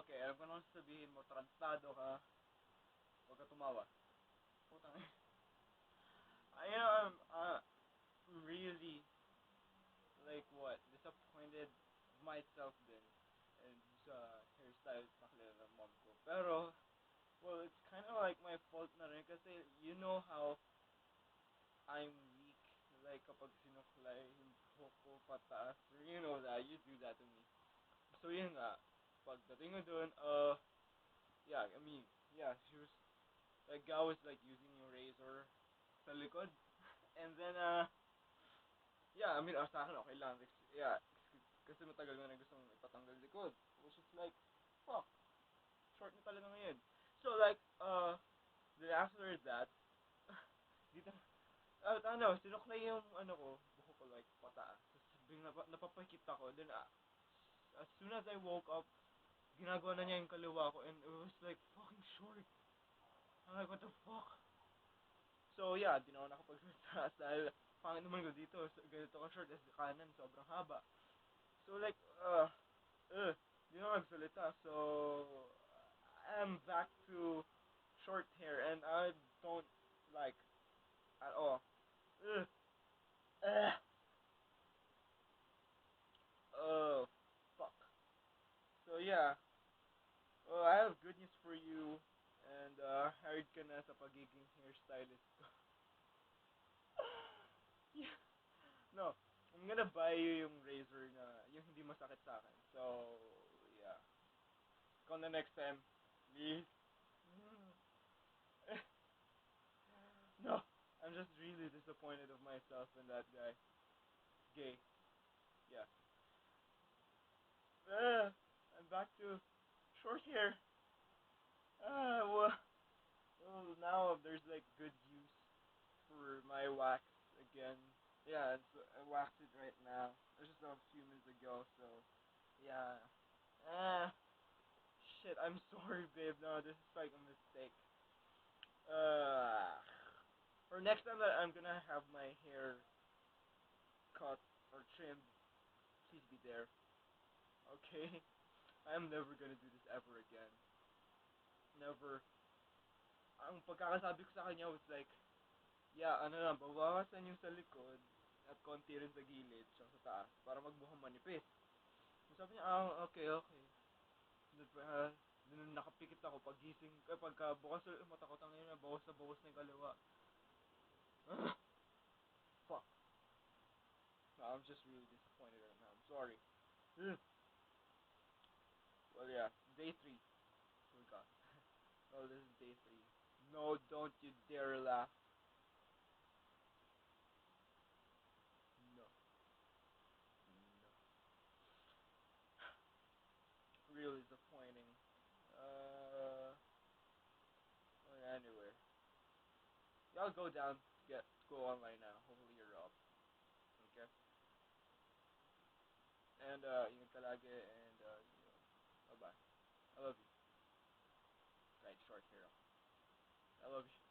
Okay, alam ko naman sabihin mo, tarantado ka, huwag ka tumawa. Putang ina. I am, really, like what, disappointed myself din and sa hairstyle na kilala ng mom ko. Pero, well, it's kind of like my fault na rin kasi you know how I'm weak. Like kapag sinuklay yung buhok ko pataas, you know that, you do that to me. So yun nga, pagdating ko dun, yeah, I mean, yeah, she was, like, guy was like using yung razor sa likod. And then, yeah, I mean, sa akin okay lang. Yeah, kasi matagal na rin gustong ipatanggal likod. Which is like, fuck, short na talaga ngayon. So like, then after that, dito, ano, sinuklay yung ano ko, buhok ko like pataas. Tapos biglang napapakit ako. Then, as soon as I woke up, ginagawa na niya yung kaliwa ko and it was like fucking short. I'm like, what the fuck? So yeah, di na ako nakapagsalita dahil pangit naman ko dito. So, ganito ka short as kanan, sobrang haba. So like, di na magsalita. So, I'm back to short hair and I don't like at all. Ugh. Ugh. Oh, fuck. So yeah, well, I have good news for you. And hired ka na sa pagiging hairstylist ko. Yeah. No, I'm gonna buy you yung razor na yung hindi masakit sa akin. So, yeah. Ikaw na next time. Please. No, I'm just really disappointed of myself and that guy. Gay. Yeah. I'm back to short hair. Well, now there's like good use for my wax again. Yeah, I waxed it right now. It was just a few minutes ago, so yeah. Ah, shit. I'm sorry, babe. No, this is like a mistake. Uh, or next time that I'm gonna have my hair cut or trimmed, please be there. Okay? I'm never gonna do this ever again. Never. Ang pagkakasabi ko sa kanya was like, yeah, ano lang, babawasan yung sa likod at konti rin sa gilid, tsaka sa taas, para magmukhang manipis. Sabi niya, okay, okay. Then nakapikit ako pagising, pagka bukas ulit yung mata ko, tangin na, bawas na yung kaliwa. Fuck. No, I'm just really disappointed right now. I'm sorry. Well, yeah, day 3. Forgot. Oh, this is day 3. No, don't you dare laugh. No. No. Really disappointing. Well, anyway. Y'all go down, go online now. Hopefully you're up. Okay? And, ingat ka lagi, and, bye-bye. I love you. Right, short hair. I love you.